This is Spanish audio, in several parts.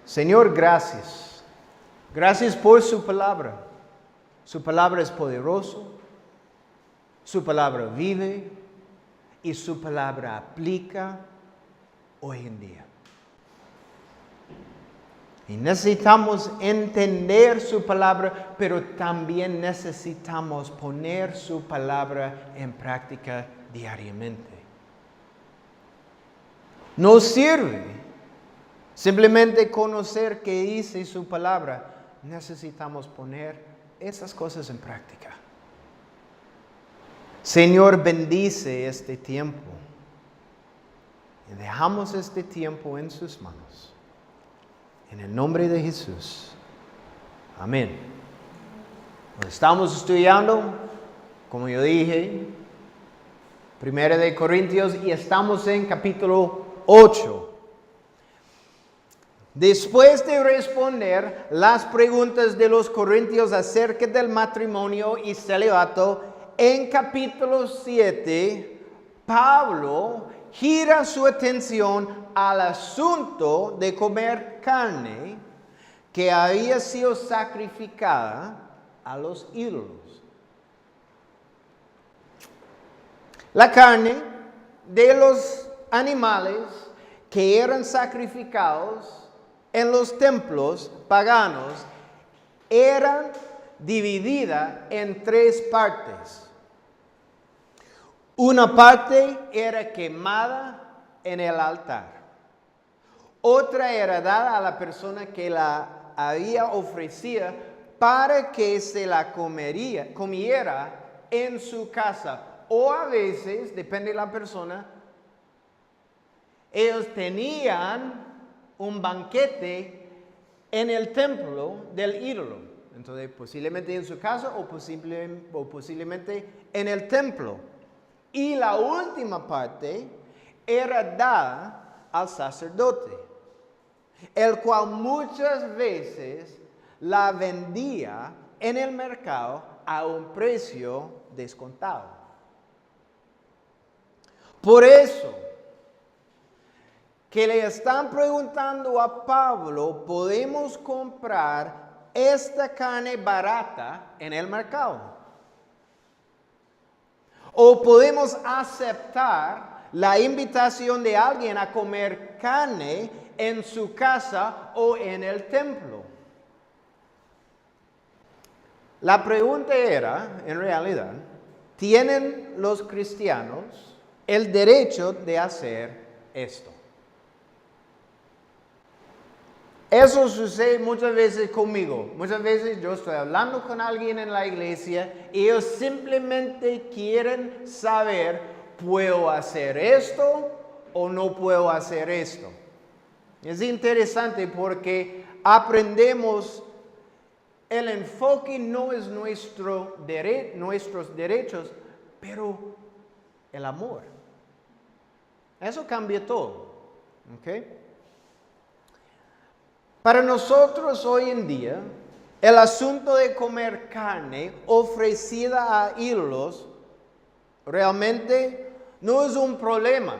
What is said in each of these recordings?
Señor, gracias. Gracias por su palabra. Su palabra es poderoso. Su palabra vive. Y su palabra aplica hoy en día. Y necesitamos entender su palabra, pero también necesitamos poner su palabra en práctica diariamente. No sirve simplemente conocer qué dice su palabra. Necesitamos poner esas cosas en práctica. Señor, bendice este tiempo. Y dejamos este tiempo en sus manos. En el nombre de Jesús. Amén. Estamos estudiando, como yo dije, 1 de Corintios y estamos en capítulo 8. Después de responder las preguntas de los corintios acerca del matrimonio y celibato, en capítulo 7, Pablo gira su atención al asunto de comer carne que había sido sacrificada a los ídolos. La carne de los animales que eran sacrificados en los templos paganos era dividida en tres partes. Una parte era quemada en el altar. Otra era dada a la persona que la había ofrecida para que se la comiera en su casa. O a veces, depende de la persona, ellos tenían un banquete en el templo del ídolo. Entonces, posiblemente en su casa o posiblemente en el templo. Y la última parte era dada al sacerdote, el cual muchas veces la vendía en el mercado a un precio descontado. Por eso, que le están preguntando a Pablo, ¿podemos comprar esta carne barata en el mercado? ¿O podemos aceptar la invitación de alguien a comer carne en su casa o en el templo? La pregunta era, en realidad, ¿tienen los cristianos el derecho de hacer esto? Eso sucede muchas veces conmigo. Muchas veces yo estoy hablando con alguien en la iglesia y ellos simplemente quieren saber, ¿puedo hacer esto o no puedo hacer esto? Es interesante porque aprendemos, el enfoque no es nuestros derechos, pero el amor. Eso cambia todo. ¿Ok? Para nosotros hoy en día, el asunto de comer carne ofrecida a ídolos realmente no es un problema,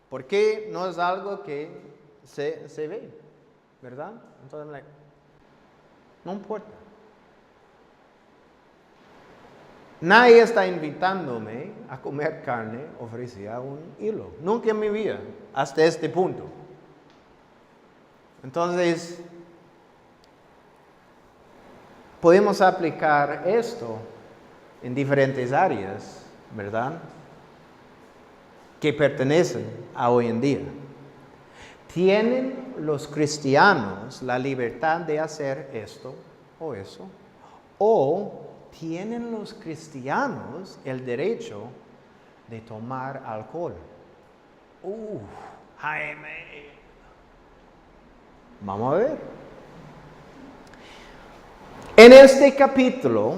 porque no es algo que se ve, ¿verdad? Entonces, no importa. Nadie está invitándome a comer carne ofrecida a un ídolo. Nunca en mi vida, hasta este punto. Entonces, podemos aplicar esto en diferentes áreas, ¿verdad? Que pertenecen a hoy en día. ¿Tienen los cristianos la libertad de hacer esto o eso? ¿O tienen los cristianos el derecho de tomar alcohol? Jaime. Vamos a ver. En este capítulo,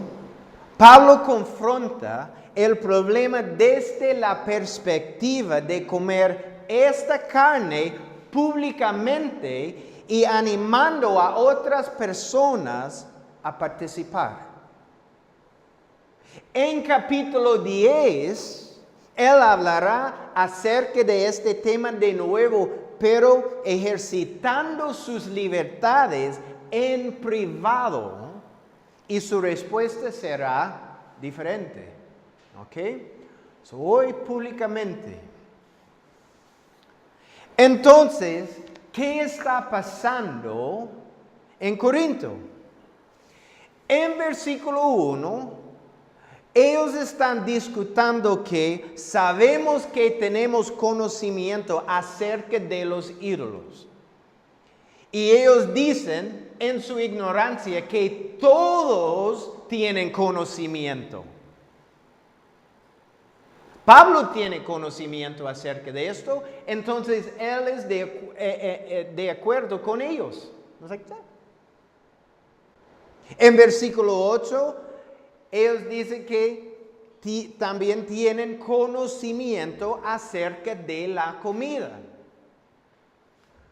Pablo confronta el problema desde la perspectiva de comer esta carne públicamente y animando a otras personas a participar. En capítulo 10, él hablará acerca de este tema de nuevo, pero ejercitando sus libertades en privado, y su respuesta será diferente. ¿Ok? So, hoy públicamente. Entonces, ¿qué está pasando en Corinto? En versículo 1, ellos están discutiendo que sabemos que tenemos conocimiento acerca de los ídolos. Y ellos dicen en su ignorancia que todos tienen conocimiento. Pablo tiene conocimiento acerca de esto, entonces él es de acuerdo con ellos. En versículo 8, ellos dicen que también tienen conocimiento acerca de la comida.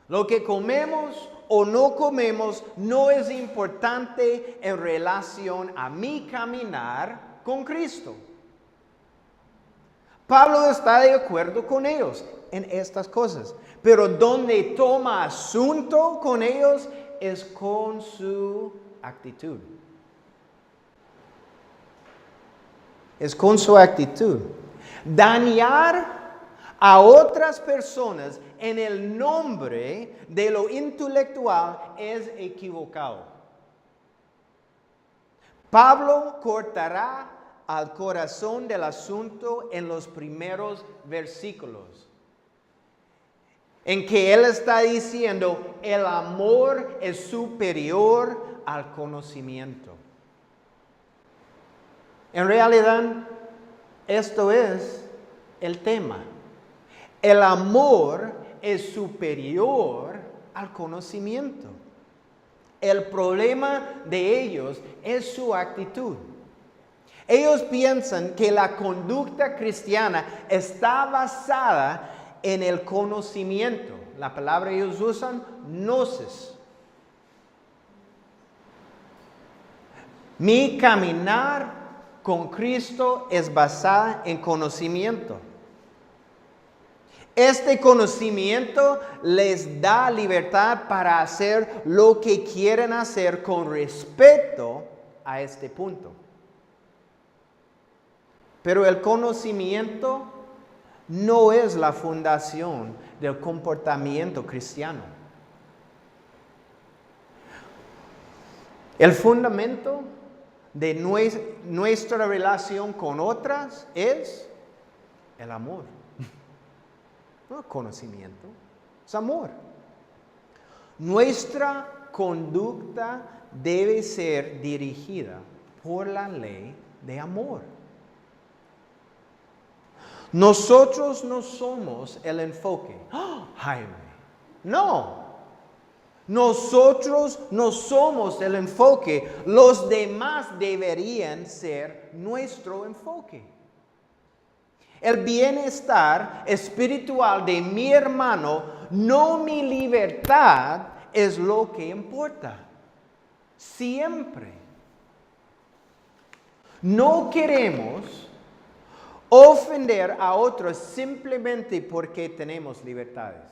Lo que comemos o no comemos no es importante en relación a mi caminar con Cristo. Pablo está de acuerdo con ellos en estas cosas, pero donde toma asunto con ellos es con su actitud. Es con su actitud. Dañar a otras personas en el nombre de lo intelectual es equivocado. Pablo cortará al corazón del asunto en los primeros versículos, en que él está diciendo el amor es superior al conocimiento. En realidad, esto es el tema. El amor es superior al conocimiento. El problema de ellos es su actitud. Ellos piensan que la conducta cristiana está basada en el conocimiento. La palabra ellos usan, gnosis. Mi caminar con Cristo es basada en conocimiento. Este conocimiento les da libertad para hacer lo que quieren hacer con respecto a este punto. Pero el conocimiento no es la fundación del comportamiento cristiano. El fundamento de nuestra relación con otras es el amor. No conocimiento, es amor. Nuestra conducta debe ser dirigida por la ley de amor. Nosotros no somos el enfoque. ¡Oh, Jaime! No. Nosotros no somos el enfoque. Los demás deberían ser nuestro enfoque. El bienestar espiritual de mi hermano, no mi libertad, es lo que importa. Siempre. No queremos ofender a otros simplemente porque tenemos libertades.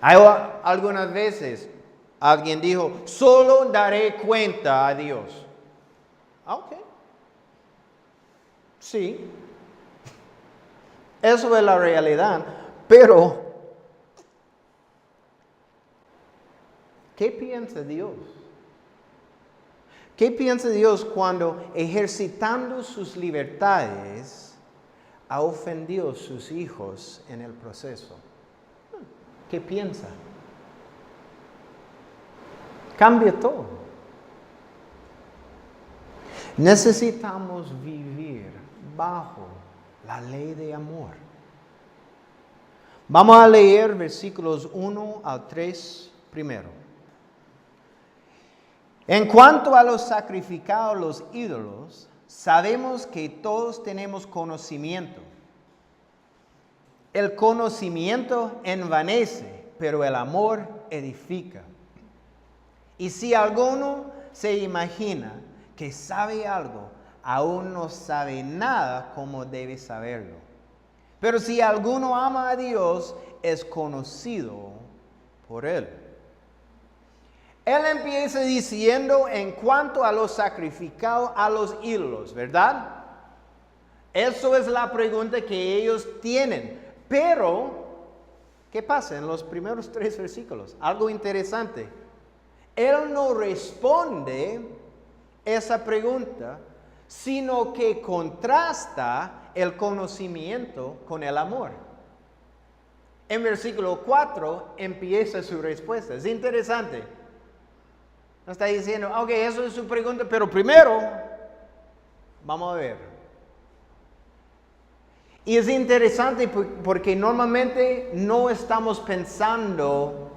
Algunas veces alguien dijo, solo daré cuenta a Dios. Ok. Sí. Eso es la realidad. Pero, ¿qué piensa Dios? ¿Qué piensa Dios cuando ejercitando sus libertades ha ofendido a sus hijos en el proceso? ¿Qué piensa? Cambia todo. Necesitamos vivir bajo la ley de amor. Vamos a leer versículos 1 al 3 primero. En cuanto a los sacrificados a los ídolos, sabemos que todos tenemos conocimiento. El conocimiento envanece, pero el amor edifica. Y si alguno se imagina que sabe algo, aún no sabe nada como debe saberlo. Pero si alguno ama a Dios, es conocido por Él. Él empieza diciendo en cuanto a los sacrificados a los ídolos, ¿verdad? Eso es la pregunta que ellos tienen. Pero, ¿qué pasa en los primeros 3 versículos? Algo interesante. Él no responde esa pregunta, sino que contrasta el conocimiento con el amor. En versículo 4 empieza su respuesta. Es interesante. No está diciendo, ok, eso es su pregunta, pero primero, vamos a ver. Y es interesante porque normalmente no estamos pensando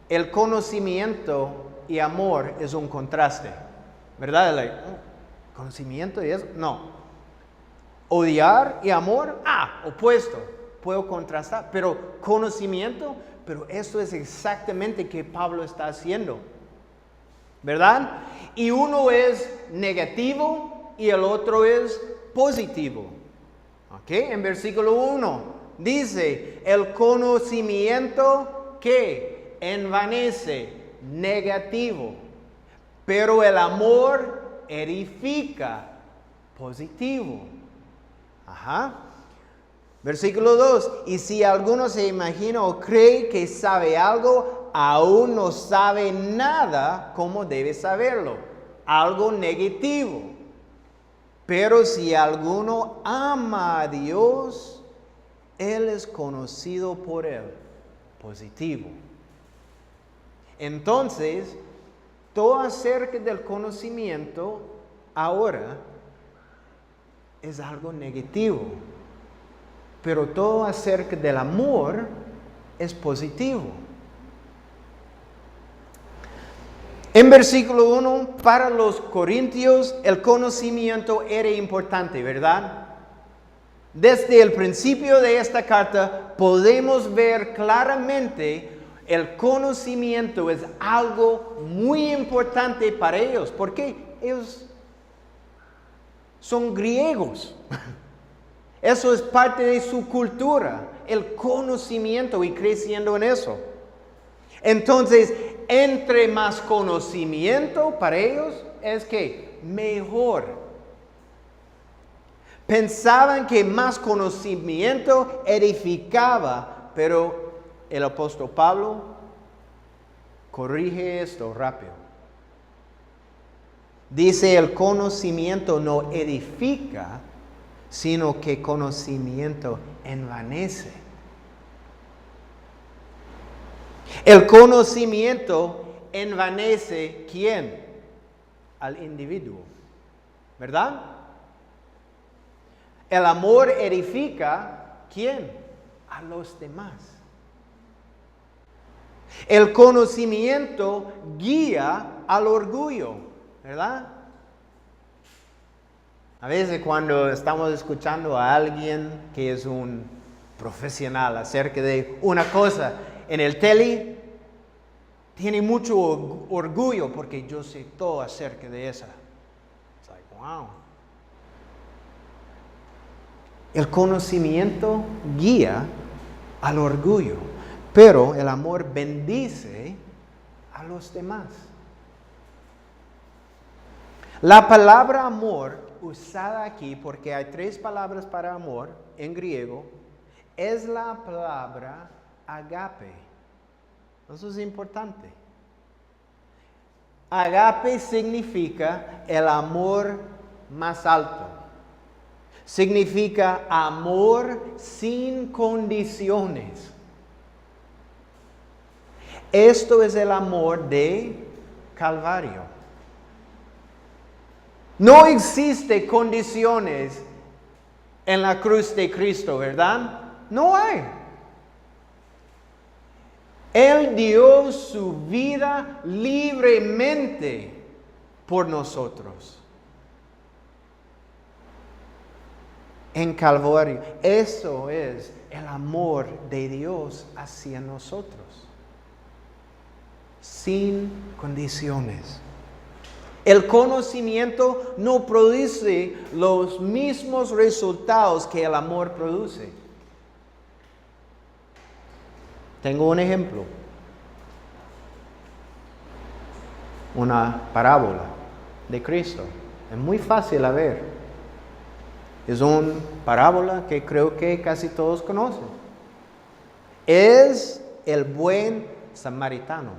el conocimiento y amor es un contraste, ¿verdad? Conocimiento y eso, no. Odiar y amor, opuesto, puedo contrastar, pero conocimiento, pero eso es exactamente que Pablo está haciendo, ¿verdad? Y uno es negativo y el otro es positivo. ¿Ok? En versículo 1 dice, el conocimiento que envanece, negativo, pero el amor edifica, positivo. Versículo 2, y si alguno se imagina o cree que sabe algo, aún no sabe nada como debe saberlo, algo negativo. Pero si alguno ama a Dios, Él es conocido por Él, positivo. Entonces, todo acerca del conocimiento ahora es algo negativo. Pero todo acerca del amor es positivo. En versículo 1, para los corintios el conocimiento era importante, ¿verdad? Desde el principio de esta carta podemos ver claramente el conocimiento es algo muy importante para ellos. ¿Por qué? Ellos son griegos. Eso es parte de su cultura, el conocimiento y creciendo en eso. Entonces, entre más conocimiento para ellos es que mejor. Pensaban que más conocimiento edificaba, pero el apóstol Pablo corrige esto rápido. Dice, el conocimiento no edifica, sino que conocimiento envanece. El conocimiento envanece, ¿quién? Al individuo, ¿verdad? El amor edifica, ¿quién? A los demás. El conocimiento guía al orgullo, ¿verdad? A veces cuando estamos escuchando a alguien que es un profesional acerca de una cosa en el tele, tiene mucho orgullo porque yo sé todo acerca de esa. It's like, wow. El conocimiento guía al orgullo, pero el amor bendice a los demás. La palabra amor usada aquí, porque hay 3 palabras para amor en griego, es la palabra agape. Eso es importante. Agape significa el amor más alto. Significa amor sin condiciones. Esto es el amor de Calvario. No existe condiciones en la cruz de Cristo, ¿verdad? No hay. Él dio su vida libremente por nosotros. En Calvario. Eso es el amor de Dios hacia nosotros. Sin condiciones. El conocimiento no produce los mismos resultados que el amor produce. Tengo un ejemplo. Una parábola de Cristo. Es muy fácil a ver. Es una parábola que creo que casi todos conocen. Es el buen samaritano.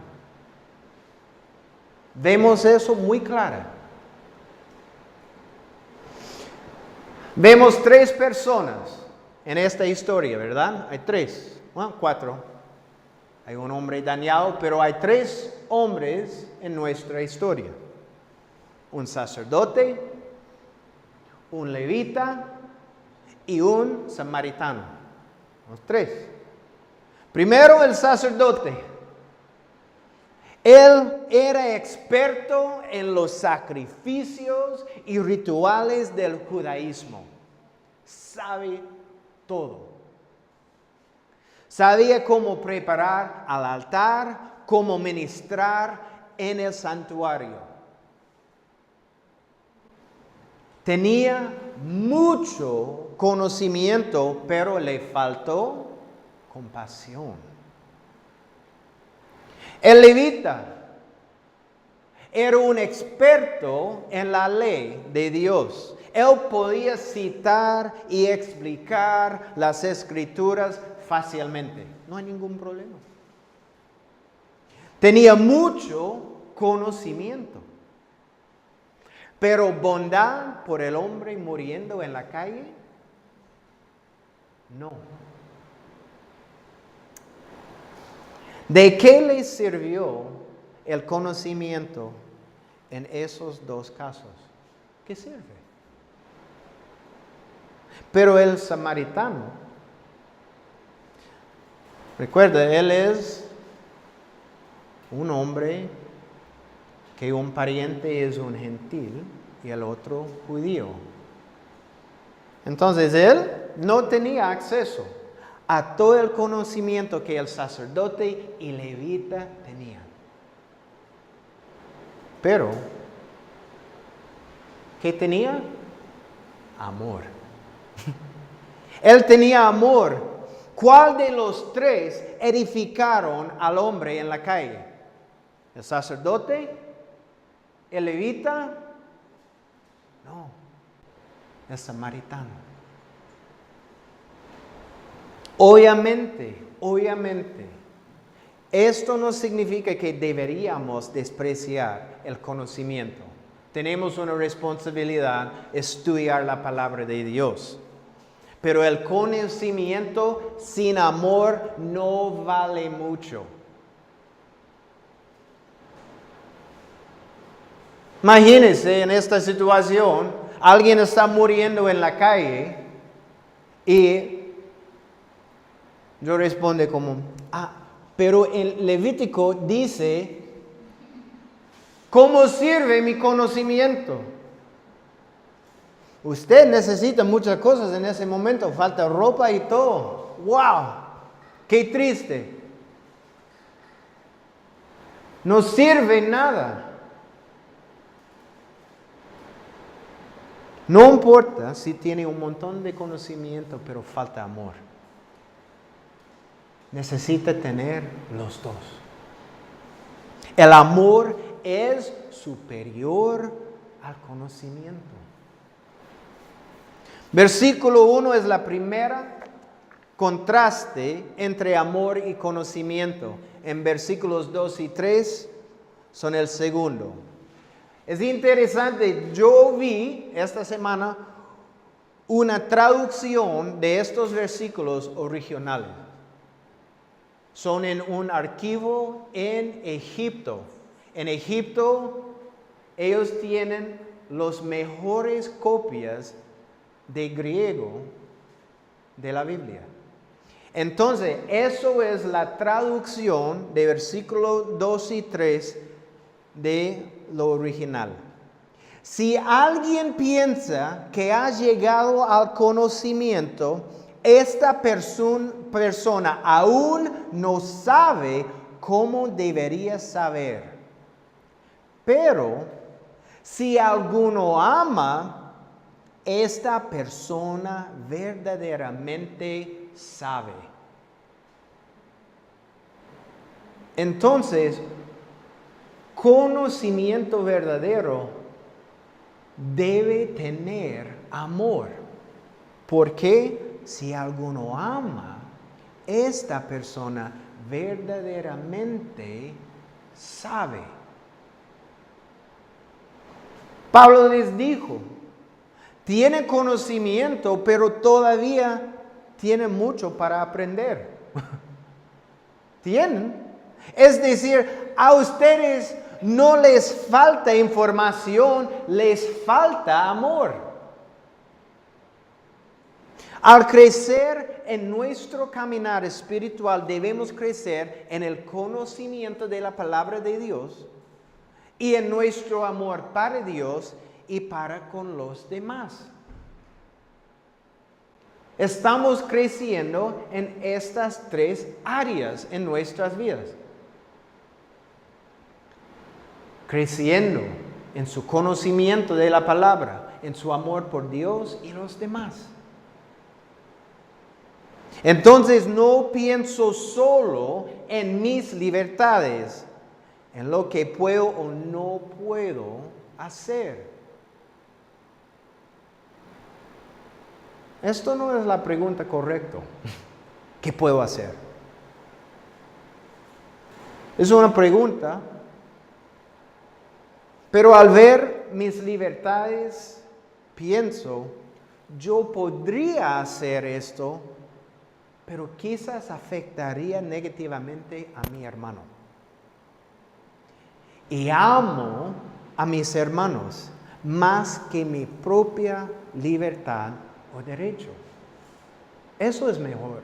Vemos eso muy claro. Vemos 3 personas en esta historia, ¿verdad? Hay 3, bueno, 4. Hay un hombre dañado, pero hay 3 hombres en nuestra historia. Un sacerdote, un levita y un samaritano. Los 3. Primero el sacerdote. Él era experto en los sacrificios y rituales del judaísmo. Sabe todo. Sabía cómo preparar al altar, cómo ministrar en el santuario. Tenía mucho conocimiento, pero le faltó compasión. El levita era un experto en la ley de Dios. Él podía citar y explicar las escrituras fácilmente. No hay ningún problema. Tenía mucho conocimiento. Pero bondad por el hombre muriendo en la calle, no. ¿De qué le sirvió el conocimiento en esos 2 casos? ¿Qué sirve? Pero el samaritano, recuerda, él es un hombre que un pariente es un gentil y el otro judío. Entonces él no tenía acceso a todo el conocimiento que el sacerdote y levita tenían. Pero, ¿qué tenía? Amor. Él tenía amor. ¿Cuál de los 3 edificaron al hombre en la calle? ¿El sacerdote? ¿El levita? No, el samaritano. Obviamente, esto no significa que deberíamos despreciar el conocimiento. Tenemos una responsabilidad de estudiar la palabra de Dios. Pero el conocimiento sin amor no vale mucho. Imagínense en esta situación, alguien está muriendo en la calle y yo respondo como, pero el Levítico dice, ¿cómo sirve mi conocimiento? Usted necesita muchas cosas en ese momento, falta ropa y todo. ¡Wow! ¡Qué triste! No sirve nada. No importa si tiene un montón de conocimiento, pero falta amor. Necesita tener los 2. El amor es superior al conocimiento. Versículo 1 es la primera contraste entre amor y conocimiento. En versículos 2 y 3 son el segundo. Es interesante, yo vi esta semana una traducción de estos versículos originales. Son en un archivo en Egipto. En Egipto ellos tienen las mejores copias de griego de la Biblia. Entonces, eso es la traducción de versículos 2 y 3 de lo original. Si alguien piensa que ha llegado al conocimiento, esta persona aún no sabe cómo debería saber. Pero Si alguno ama, esta persona verdaderamente sabe. Entonces, conocimiento verdadero debe tener amor. Porque si alguno ama, esta persona verdaderamente sabe. Pablo les dijo, tiene conocimiento, pero todavía tiene mucho para aprender. ¿Tienen? Es decir, a ustedes no les falta información, les falta amor. Al crecer en nuestro caminar espiritual, debemos crecer en el conocimiento de la palabra de Dios y en nuestro amor para Dios y para con los demás. Estamos creciendo en estas tres áreas en nuestras vidas. Creciendo en su conocimiento de la palabra, en su amor por Dios y los demás. Entonces no pienso solo en mis libertades, en lo que puedo o no puedo hacer. Esto no es la pregunta correcta. ¿Qué puedo hacer? Es una pregunta, pero al ver mis libertades, pienso, yo podría hacer esto, pero quizás afectaría negativamente a mi hermano. Y amo a mis hermanos más que mi propia libertad o derecho. Eso es mejor.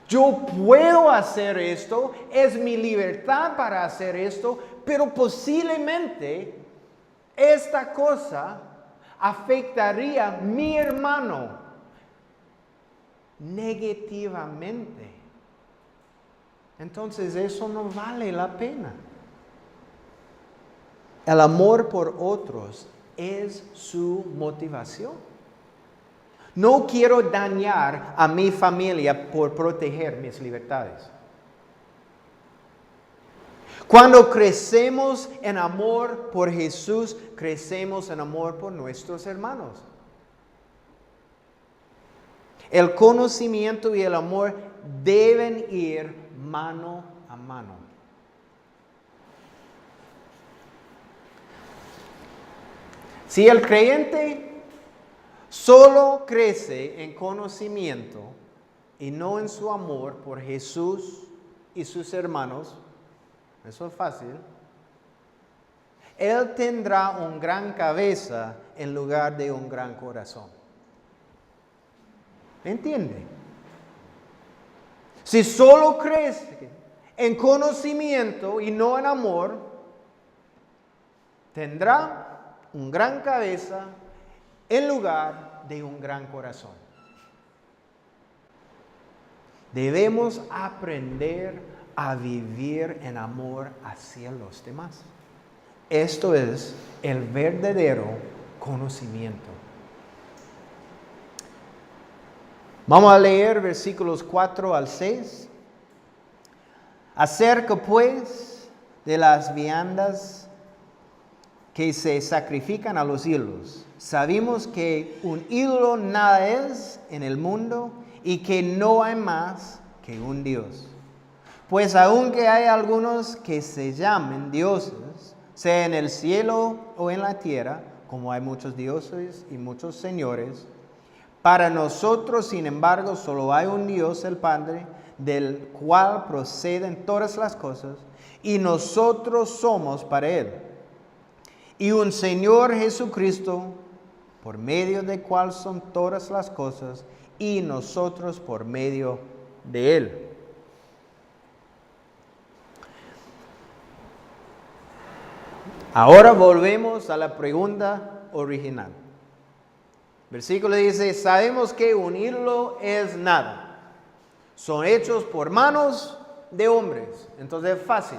Yo puedo hacer esto, es mi libertad para hacer esto, pero posiblemente esta cosa afectaría a mi hermano negativamente. Entonces eso no vale la pena. El amor por otros es su motivación. No quiero dañar a mi familia por proteger mis libertades. Cuando crecemos en amor por Jesús, crecemos en amor por nuestros hermanos. El conocimiento y el amor deben ir mano a mano. Si el creyente solo crece en conocimiento y no en su amor por Jesús y sus hermanos, eso es fácil, él tendrá una gran cabeza en lugar de un gran corazón. ¿Entiende? Si solo crece en conocimiento y no en amor, tendrá una gran cabeza en lugar de un gran corazón. Debemos aprender a vivir en amor hacia los demás. Esto es el verdadero conocimiento. Vamos a leer versículos 4 al 6. Acerca pues de las viandas que se sacrifican a los ídolos. Sabemos que un ídolo nada es en el mundo y que no hay más que un Dios. Pues aunque hay algunos que se llamen dioses, sea en el cielo o en la tierra, como hay muchos dioses y muchos señores, para nosotros, sin embargo, solo hay un Dios, el Padre, del cual proceden todas las cosas, y nosotros somos para Él. Y un Señor Jesucristo, por medio del cual son todas las cosas, y nosotros por medio de Él. Ahora volvemos a la pregunta original. Versículo dice, sabemos que un ídolo es nada. Son hechos por manos de hombres. Entonces es fácil.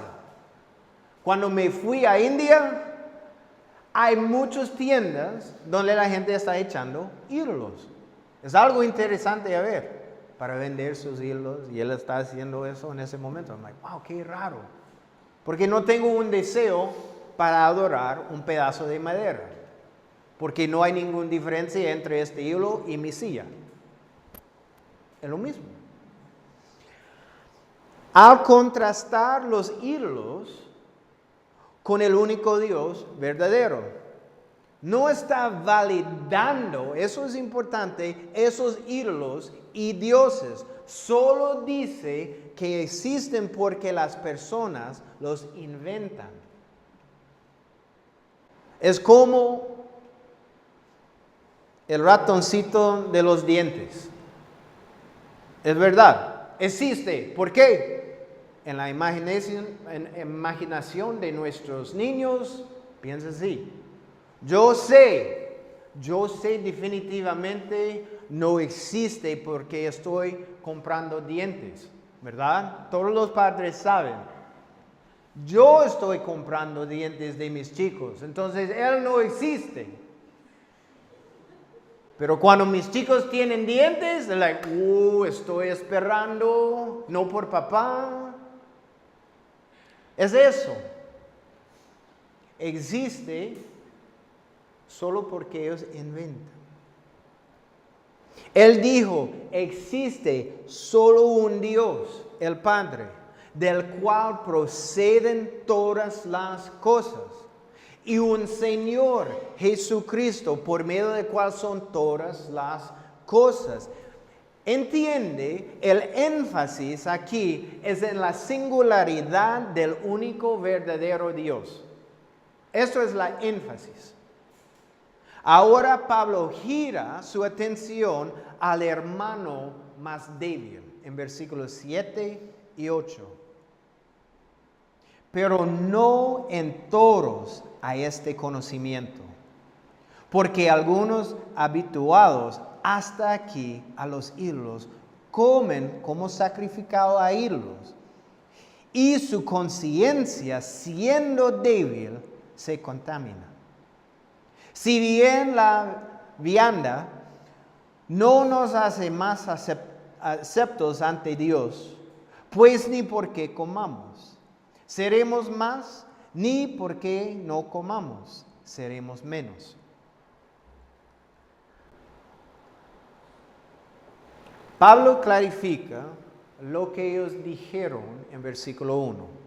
Cuando me fui a India, hay muchas tiendas donde la gente está echando ídolos. Es algo interesante a ver para vender sus ídolos y él está haciendo eso en ese momento. I'm like, wow, qué raro. Porque no tengo un deseo para adorar un pedazo de madera. Porque no hay ninguna diferencia entre este ídolo y mi silla. Es lo mismo. Al contrastar los ídolos con el único Dios verdadero, no está validando, eso es importante, esos ídolos y dioses. Solo dice que existen porque las personas los inventan. Es como el ratoncito de los dientes. Es verdad, existe. ¿Por qué? En la imaginación de nuestros niños, piensa así. Yo sé definitivamente no existe porque estoy comprando dientes, ¿verdad? Todos los padres saben. Yo estoy comprando dientes de mis chicos, entonces él no existe. Pero cuando mis chicos tienen dientes, estoy esperando, no por papá. Es eso. Existe solo porque ellos inventan. Él dijo, existe solo un Dios, el Padre, del cual proceden todas las cosas, y un Señor, Jesucristo, por medio del cual son todas las cosas. Entiende, el énfasis aquí es en la singularidad del único verdadero Dios. Eso es la énfasis. Ahora Pablo gira su atención al hermano más débil, en versículos 7 y 8. Pero no en todos hay este conocimiento, porque algunos habituados hasta aquí a los ídolos comen como sacrificado a ídolos, y su conciencia, siendo débil, se contamina. Si bien la vianda no nos hace más aceptos ante Dios, pues ni porque comamos seremos más, ni porque no comamos seremos menos. Pablo clarifica lo que ellos dijeron en versículo 1.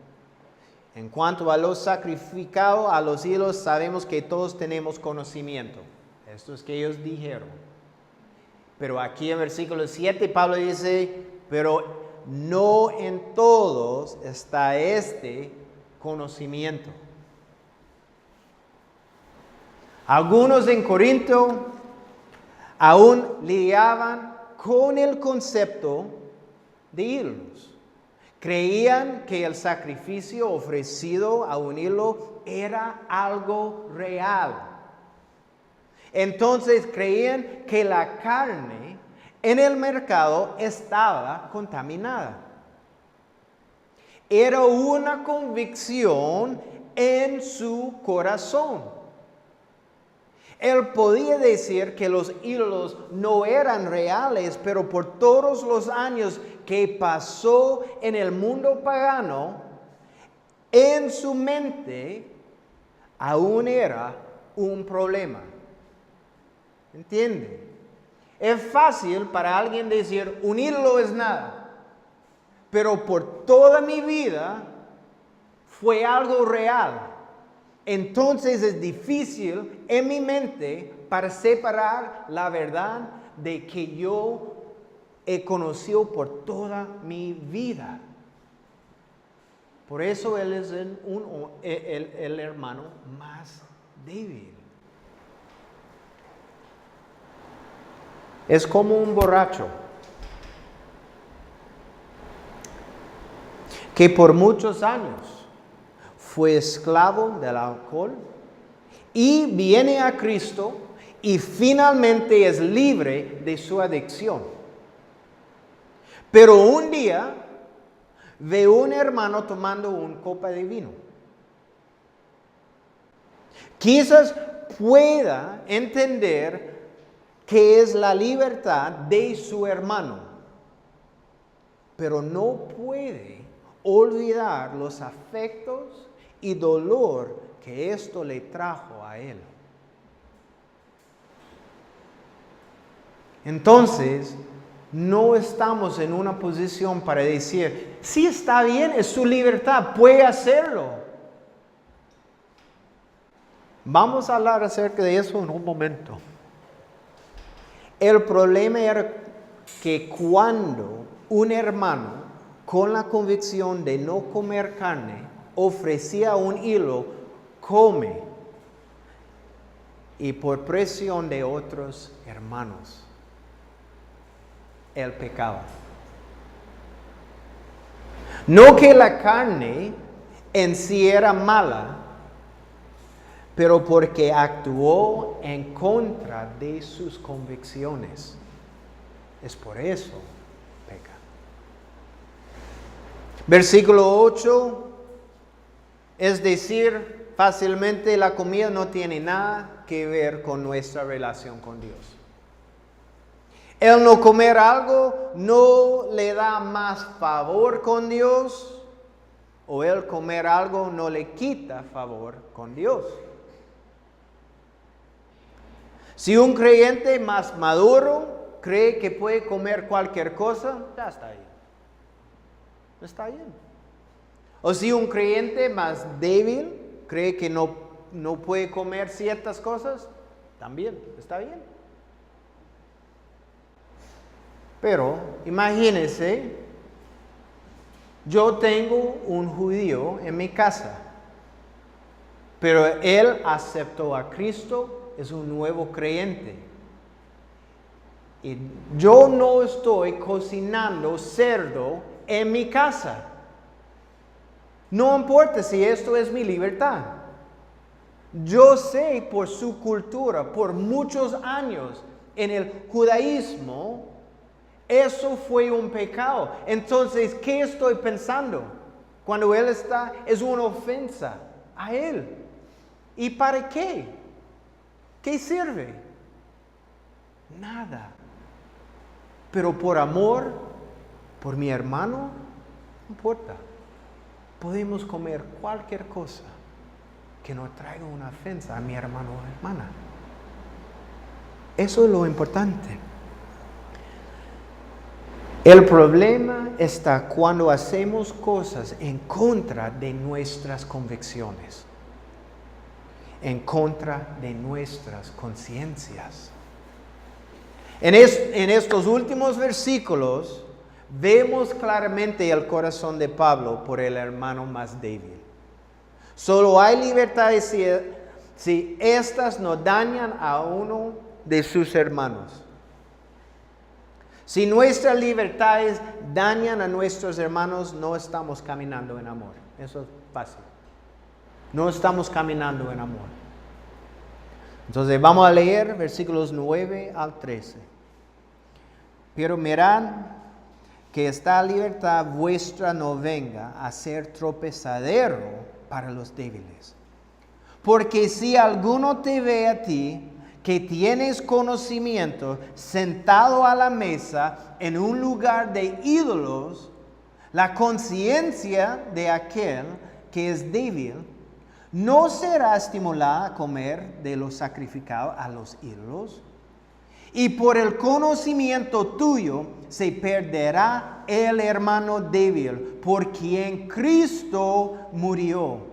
En cuanto a lo sacrificado a los ídolos, sabemos que todos tenemos conocimiento. Esto es que ellos dijeron. Pero aquí en versículo 7 Pablo dice, pero no en todos está este conocimiento. Algunos en Corinto aún lidiaban con el concepto de ídolos. Creían que el sacrificio ofrecido a un ídolo era algo real. Entonces creían que la carne en el mercado estaba contaminada. Era una convicción en su corazón. Él podía decir que los ídolos no eran reales, pero por todos los años que pasó en el mundo pagano, en su mente aún era un problema. ¿Entiende? Es fácil para alguien decir, un ídolo es nada, pero por toda mi vida fue algo real. Entonces es difícil en mi mente para separar la verdad de que yo he conocido por toda mi vida. Por eso él es el hermano más débil. Es como un borracho que por muchos años fue esclavo del alcohol y viene a Cristo y finalmente es libre de su adicción. Pero un día ve un hermano tomando una copa de vino. Quizás pueda entender qué es la libertad de su hermano, pero no puede olvidar los afectos y dolor que esto le trajo a él. Entonces, no estamos en una posición para decir, sí está bien, es su libertad, puede hacerlo. Vamos a hablar acerca de eso en un momento. El problema era que cuando un hermano con la convicción de no comer carne ofrecía un hilo, come, y por presión de otros hermanos, él pecaba. No que la carne en sí era mala, pero porque actuó en contra de sus convicciones. Es por eso peca. Versículo 8, es decir, fácilmente la comida no tiene nada que ver con nuestra relación con Dios. El no comer algo no le da más favor con Dios, o el comer algo no le quita favor con Dios. Si un creyente más maduro cree que puede comer cualquier cosa, ya está ahí. Está bien. O si un creyente más débil cree que no puede comer ciertas cosas, también está bien. Pero imagínense, yo tengo un judío en mi casa, pero él aceptó a Cristo, es un nuevo creyente. Y yo no estoy cocinando cerdo en mi casa. No importa si esto es mi libertad. Yo sé por su cultura, por muchos años en el judaísmo, eso fue un pecado. Entonces, ¿qué estoy pensando? Cuando él está, es una ofensa a él. ¿Y para qué? ¿Qué sirve? Nada. Pero por amor, por mi hermano, no importa. Podemos comer cualquier cosa que no traiga una ofensa a mi hermano o hermana. Eso es lo importante. El problema está cuando hacemos cosas en contra de nuestras convicciones, en contra de nuestras conciencias. En estos últimos versículos vemos claramente el corazón de Pablo por el hermano más débil. Solo hay libertad si éstas no dañan a uno de sus hermanos. Si nuestras libertades dañan a nuestros hermanos, no estamos caminando en amor. Eso es fácil. No estamos caminando en amor. Entonces vamos a leer versículos 9 al 13. Pero mirad que esta libertad vuestra no venga a ser tropezadero para los débiles. Porque si alguno te ve a ti, que tienes conocimiento, sentado a la mesa en un lugar de ídolos, la conciencia de aquel que es débil no será estimulada a comer de lo sacrificado a los ídolos, y por el conocimiento tuyo se perderá el hermano débil, por quien Cristo murió.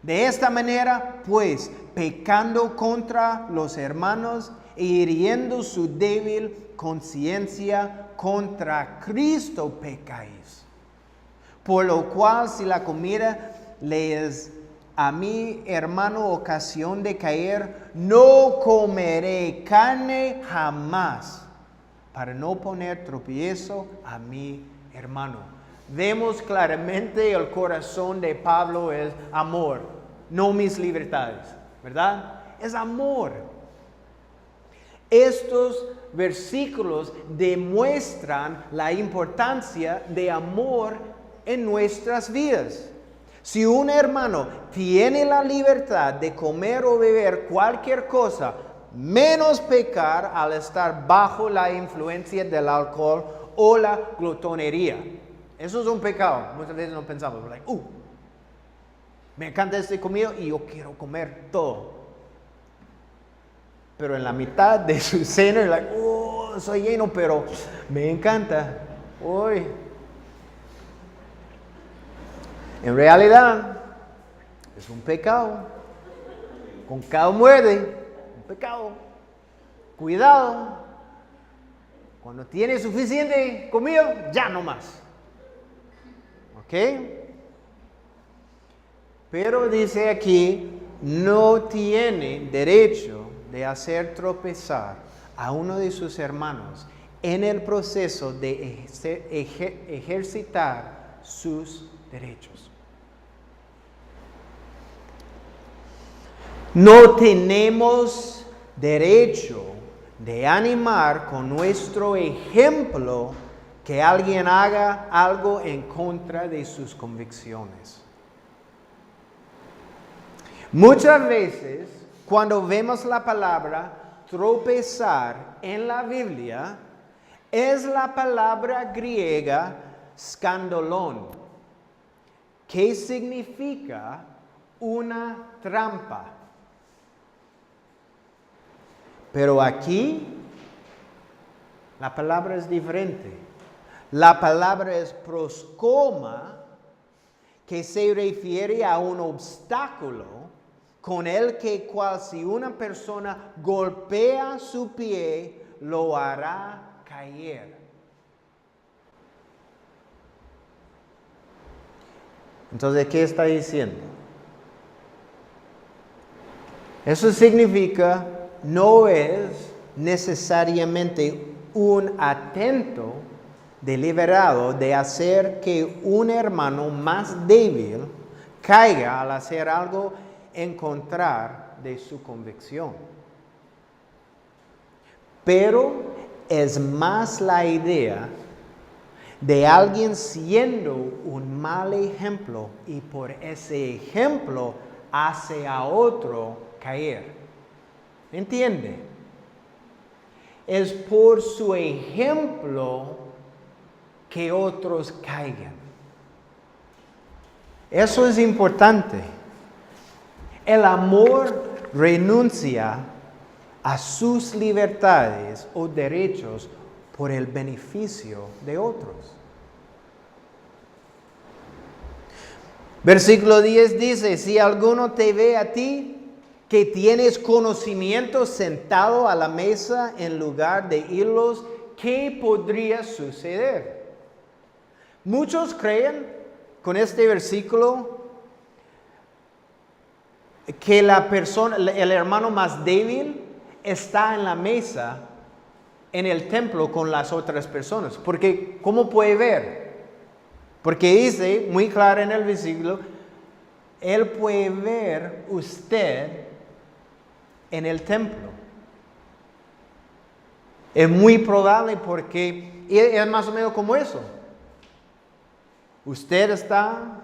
De esta manera, pues, pecando contra los hermanos e hiriendo su débil conciencia, contra Cristo pecáis. Por lo cual, si la comida le es a mi hermano ocasión de caer, no comeré carne jamás, para no poner tropiezo a mi hermano. Vemos claramente el corazón de Pablo es amor, no mis libertades, ¿verdad? Es amor. Estos versículos demuestran la importancia de amor en nuestras vidas. Si un hermano tiene la libertad de comer o beber cualquier cosa, menos pecar al estar bajo la influencia del alcohol o la glotonería. Eso es un pecado. Muchas veces no pensamos, me encanta este comida y yo quiero comer todo. Pero en la mitad de su cena, soy lleno, pero me encanta. Uy. En realidad, es un pecado. Con cada muerde, un pecado. Cuidado. Cuando tiene suficiente comida, ya no más. ¿Ok? Pero dice aquí, no tiene derecho de hacer tropezar a uno de sus hermanos en el proceso de ejercitar sus derechos. No tenemos derecho de animar con nuestro ejemplo que alguien haga algo en contra de sus convicciones. Muchas veces, cuando vemos la palabra tropezar en la Biblia, es la palabra griega scandalón, que significa una trampa. Pero aquí, la palabra es diferente. La palabra es proskoma, que se refiere a un obstáculo con el que cual si una persona golpea su pie, lo hará caer. Entonces, ¿qué está diciendo? Eso significa, no es necesariamente un atento deliberado de hacer que un hermano más débil caiga al hacer algo en contra de su convicción. Pero es más la idea de alguien siendo un mal ejemplo y por ese ejemplo hace a otro caer. ¿Entiende? Es por su ejemplo que otros caigan. Eso es importante. El amor renuncia a sus libertades o derechos por el beneficio de otros. Versículo 10 dice, si alguno te ve a ti que tienes conocimiento sentado a la mesa en lugar de irlos, ¿qué podría suceder? Muchos creen con este versículo que la persona, el hermano más débil, está en la mesa en el templo con las otras personas. Porque, ¿cómo puede ver? Porque dice muy claro en el versículo, él puede ver usted en el templo. Es muy probable porque es más o menos como eso. Usted está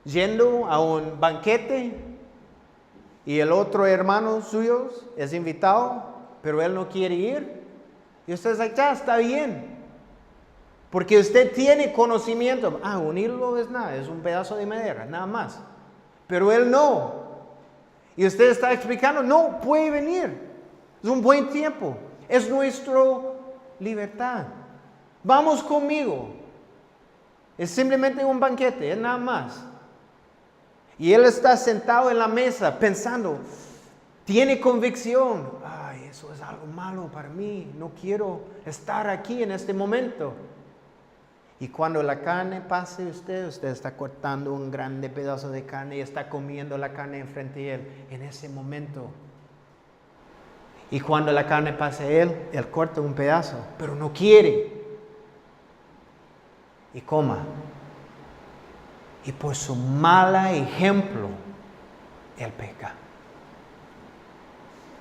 yendo a un banquete y el otro hermano suyo es invitado, pero él no quiere ir. Y usted dice, ya está bien. Porque usted tiene conocimiento. Un hilo es nada, es un pedazo de madera, nada más. Pero él no. Y usted está explicando, no, puede venir. Es un buen tiempo. Es nuestra libertad. Vamos conmigo. Es simplemente un banquete, es nada más. Y él está sentado en la mesa pensando, tiene convicción. Eso es algo malo para mí. No quiero estar aquí en este momento. Y cuando la carne pase usted está cortando un grande pedazo de carne y está comiendo la carne enfrente de él en ese momento. Y cuando la carne pase él corta un pedazo, pero no quiere. Y coma. Y por su mal ejemplo, él peca.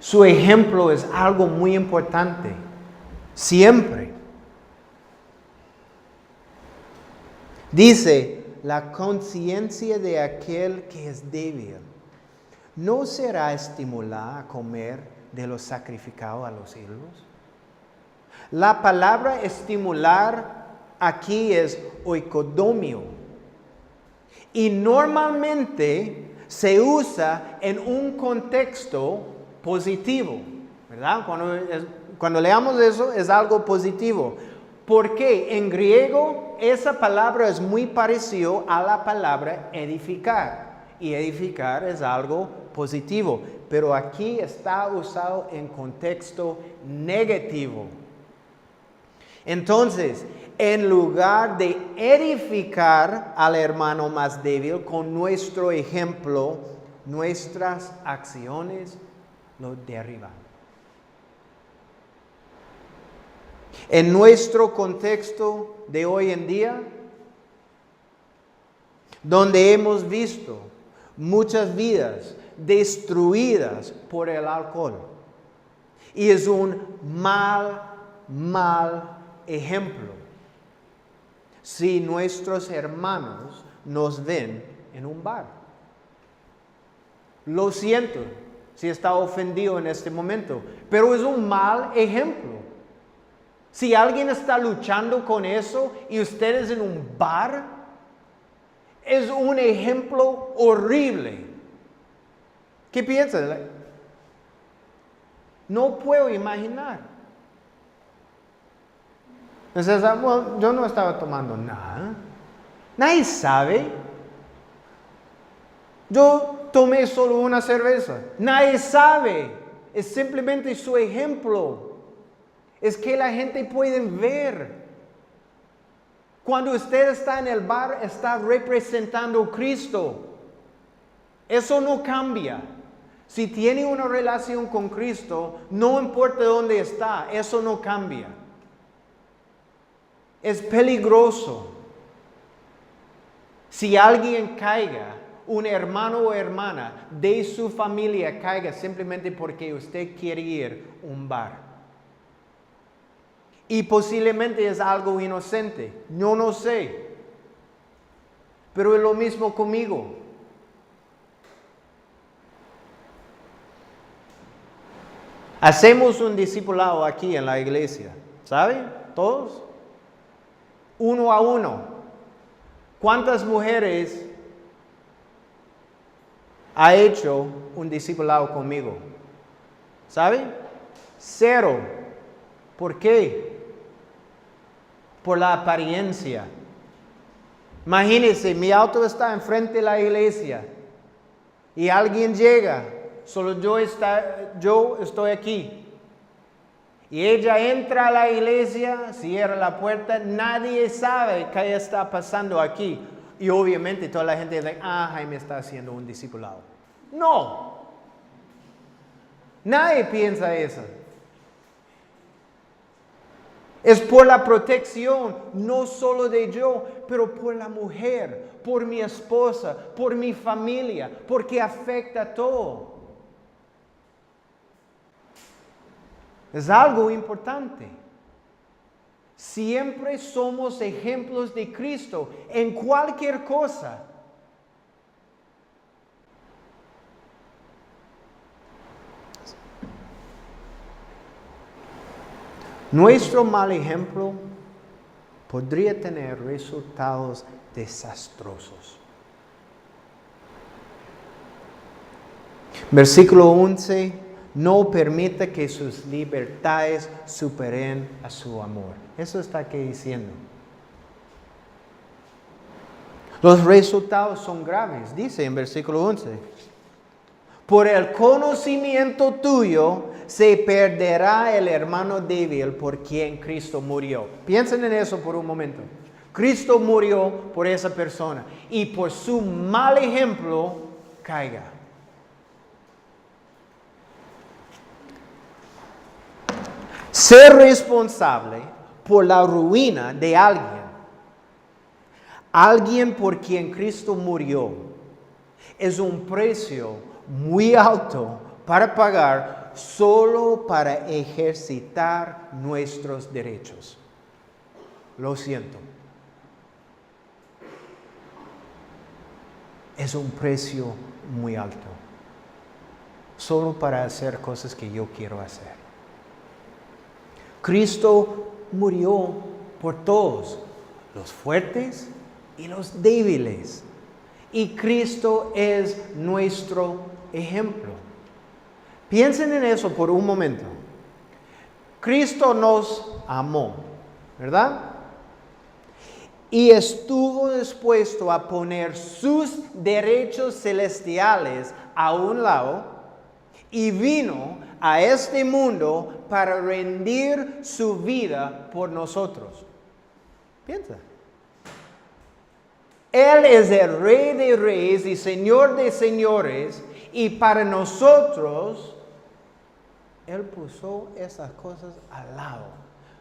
Su ejemplo es algo muy importante. Siempre. Dice, la conciencia de aquel que es débil no será estimulada a comer de lo sacrificado a los ídolos. La palabra estimular aquí es oikodomio. Y normalmente se usa en un contexto positivo, ¿verdad? Cuando leamos eso es algo positivo. Porque en griego esa palabra es muy parecida a la palabra edificar. Y edificar es algo positivo. Pero aquí está usado en contexto negativo. Entonces, en lugar de edificar al hermano más débil con nuestro ejemplo, nuestras acciones lo derriban. En nuestro contexto de hoy en día, donde hemos visto muchas vidas destruidas por el alcohol, y es un mal ejemplo si nuestros hermanos nos ven en un bar. Lo siento si está ofendido en este momento, pero es un mal ejemplo. Si alguien está luchando con eso y ustedes en un bar, es un ejemplo horrible. ¿Qué piensas? No puedo imaginar. Entonces, bueno, yo no estaba tomando nada. Nadie sabe. Yo tomé solo una cerveza. Nadie sabe. Es simplemente su ejemplo. Es que la gente puede ver. Cuando usted está en el bar, está representando a Cristo. Eso no cambia. Si tiene una relación con Cristo, no importa dónde está, eso no cambia. Es peligroso. Si alguien caiga, un hermano o hermana de su familia caiga simplemente porque usted quiere ir a un bar. Y posiblemente es algo inocente, yo no sé. Pero es lo mismo conmigo. Hacemos un discipulado aquí en la iglesia, ¿saben? Todos. 1 a 1. ¿Cuántas mujeres ha hecho un discipulado conmigo? ¿Sabe? 0. ¿Por qué? Por la apariencia. Imagínense, mi auto está enfrente de la iglesia y alguien llega, solo yo estoy aquí. Y ella entra a la iglesia, cierra la puerta, nadie sabe qué está pasando aquí. Y obviamente toda la gente dice, Jaime está haciendo un discipulado. No. Nadie piensa eso. Es por la protección, no solo de yo, pero por la mujer, por mi esposa, por mi familia, porque afecta a todo. Es algo importante. Siempre somos ejemplos de Cristo en cualquier cosa. Nuestro mal ejemplo podría tener resultados desastrosos. Versículo 11. No permita que sus libertades superen a su amor. Eso está aquí diciendo. Los resultados son graves, dice en versículo 11. Por el conocimiento tuyo se perderá el hermano débil por quien Cristo murió. Piensen en eso por un momento. Cristo murió por esa persona y por su mal ejemplo caiga. Ser responsable por la ruina de alguien por quien Cristo murió, es un precio muy alto para pagar solo para ejercitar nuestros derechos. Lo siento. es un precio muy alto. Solo para hacer cosas que yo quiero hacer. Cristo murió por todos, los fuertes y los débiles. Y Cristo es nuestro ejemplo. Piensen en eso por un momento. Cristo nos amó, ¿verdad? Y estuvo dispuesto a poner sus derechos celestiales a un lado y vino a este mundo para rendir su vida por nosotros. Piensa. Él es el Rey de Reyes y Señor de Señores, y para nosotros, Él puso esas cosas al lado,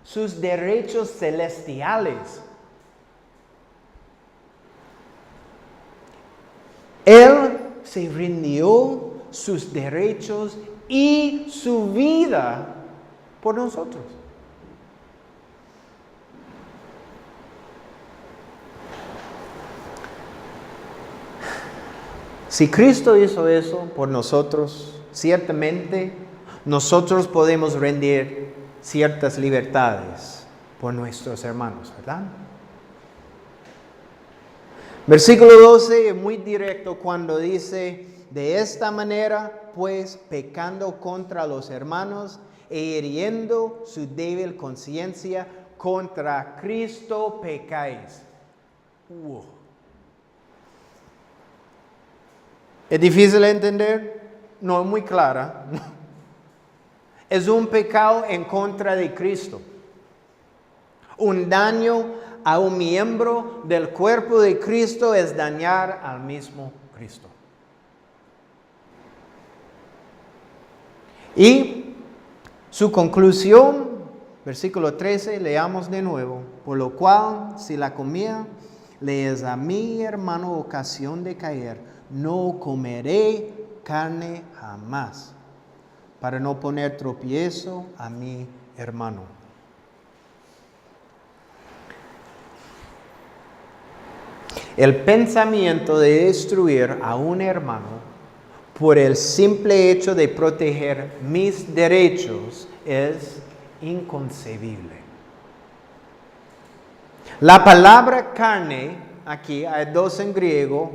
sus derechos celestiales. Él se rindió sus derechos y su vida por nosotros. Si Cristo hizo eso por nosotros, ciertamente nosotros podemos rendir ciertas libertades por nuestros hermanos, ¿verdad? Versículo 12 es muy directo cuando dice: de esta manera, pues, pecando contra los hermanos e hiriendo su débil conciencia, contra Cristo pecáis. Wow. ¿Es difícil de entender? No es muy clara. Es un pecado en contra de Cristo. Un daño a un miembro del cuerpo de Cristo es dañar al mismo Cristo. Y su conclusión, versículo 13, leamos de nuevo. Por lo cual, si la comida le es a mi hermano ocasión de caer, no comeré carne jamás, para no poner tropiezo a mi hermano. El pensamiento de destruir a un hermano por el simple hecho de proteger mis derechos es inconcebible. La palabra carne, aquí hay dos en griego,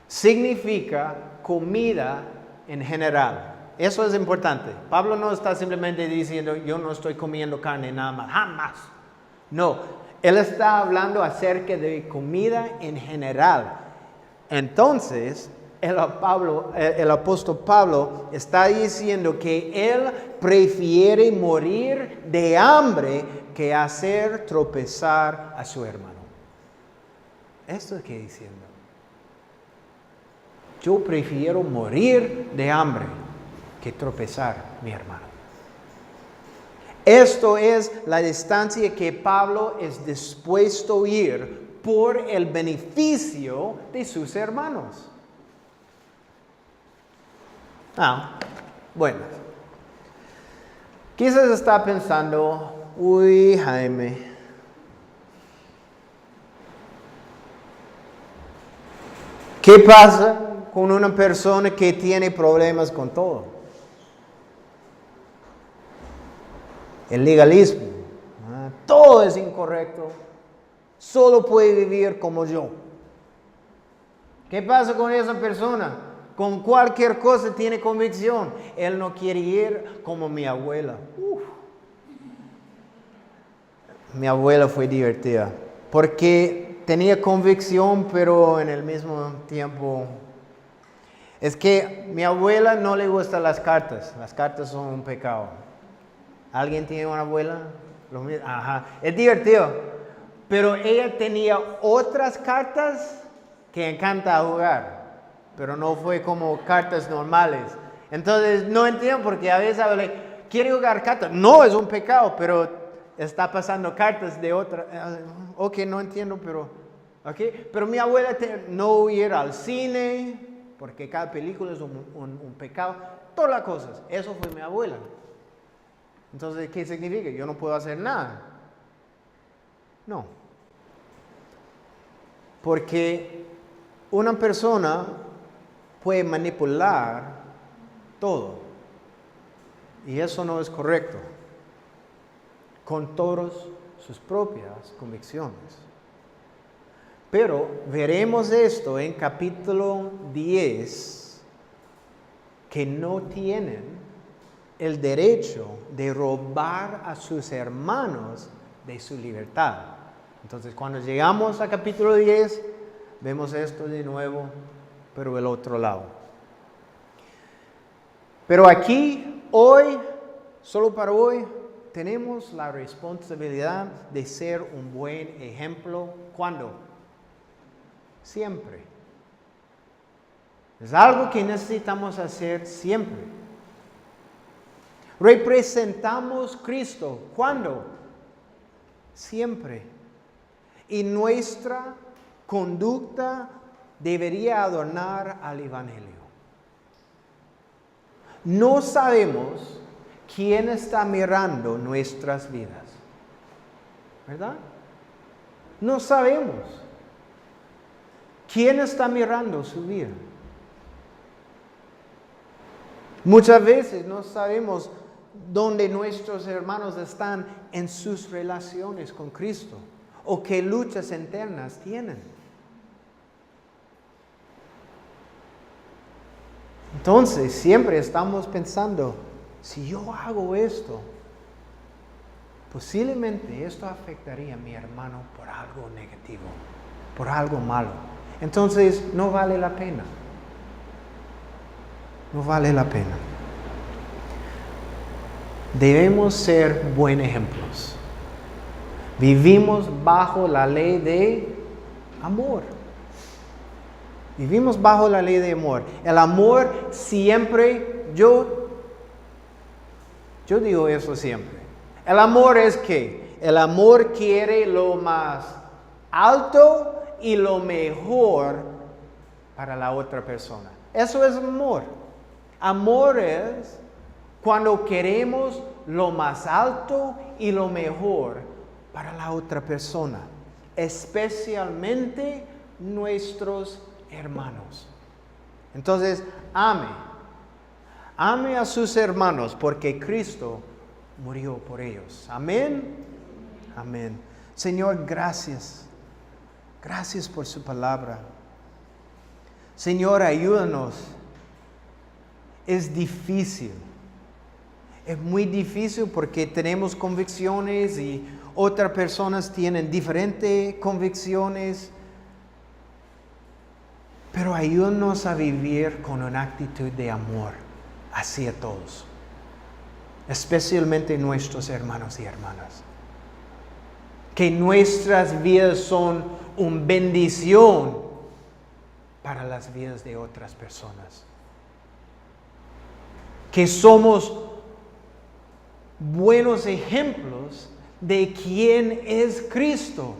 significa comida en general. Eso es importante. Pablo no está simplemente diciendo: yo no estoy comiendo carne nada más, jamás. No, él está hablando acerca de comida en general. Entonces, el apóstol Pablo está diciendo que él prefiere morir de hambre que hacer tropezar a su hermano. Esto es que diciendo: yo prefiero morir de hambre que tropezar a mi hermano. Esto es la distancia que Pablo es dispuesto a ir por el beneficio de sus hermanos. Bueno, quizás está pensando: uy, Jaime, ¿qué pasa con una persona que tiene problemas con todo? El legalismo. Todo es incorrecto. Solo puede vivir como yo. ¿Qué pasa con esa persona? Con cualquier cosa tiene convicción. Él no quiere ir como mi abuela. Mi abuela fue divertida porque tenía convicción, pero en el mismo tiempo... Es que mi abuela no le gustan las cartas. Las cartas son un pecado. ¿Alguien tiene una abuela? Ajá. Es divertido. Pero ella tenía otras cartas que encanta jugar. Pero no fue como cartas normales. Entonces no entiendo porque a veces quiere jugar cartas. No, es un pecado, pero está pasando cartas de otra. Ok, no entiendo, pero... Okay. Pero mi abuela no ir al cine, porque cada película es un pecado. Todas las cosas. Eso fue mi abuela. Entonces, ¿qué significa? Yo no puedo hacer nada. No. Porque una persona puede manipular todo. Y eso no es correcto. Con todas sus propias convicciones. Pero veremos esto en capítulo 10, que no tienen el derecho de robar a sus hermanos de su libertad. Entonces, cuando llegamos a capítulo 10, vemos esto de nuevo, pero del otro lado. Pero aquí, hoy, solo para hoy, tenemos la responsabilidad de ser un buen ejemplo. ¿Cuándo? Siempre. Es algo que necesitamos hacer siempre. Representamos a Cristo. ¿Cuándo? Siempre. Y nuestra conducta debería adornar al Evangelio. No sabemos quién está mirando nuestras vidas, ¿verdad? No sabemos quién está mirando su vida. Muchas veces no sabemos dónde nuestros hermanos están en sus relaciones con Cristo o qué luchas internas tienen. Entonces, siempre estamos pensando, si yo hago esto, posiblemente esto afectaría a mi hermano por algo negativo, por algo malo. Entonces, no vale la pena. No vale la pena. Debemos ser buenos ejemplos. Vivimos bajo la ley de amor. Vivimos bajo la ley de amor. El amor siempre, yo digo eso siempre. El amor es que el amor quiere lo más alto y lo mejor para la otra persona. Eso es amor. Amor es cuando queremos lo más alto y lo mejor para la otra persona, especialmente nuestros hermanos. Entonces, ame a sus hermanos porque Cristo murió por ellos. Amén. Amén. Señor, gracias. Gracias por su palabra. Señor, ayúdanos. Es difícil. Es muy difícil porque tenemos convicciones y otras personas tienen diferentes convicciones. Pero ayúdanos a vivir con una actitud de amor hacia todos, especialmente nuestros hermanos y hermanas. Que nuestras vidas son una bendición para las vidas de otras personas. Que somos buenos ejemplos de quién es Cristo.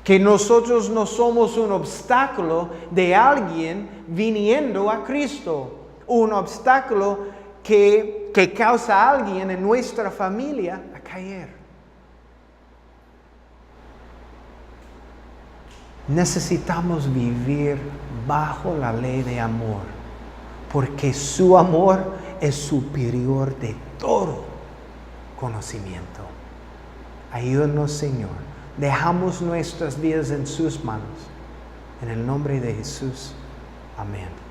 Que nosotros no somos un obstáculo de alguien viniendo a Cristo. Un obstáculo que causa a alguien en nuestra familia a caer. Necesitamos vivir bajo la ley de amor, porque su amor es superior de todo conocimiento. Ayúdanos, Señor. Dejamos nuestras vidas en sus manos. En el nombre de Jesús. Amén.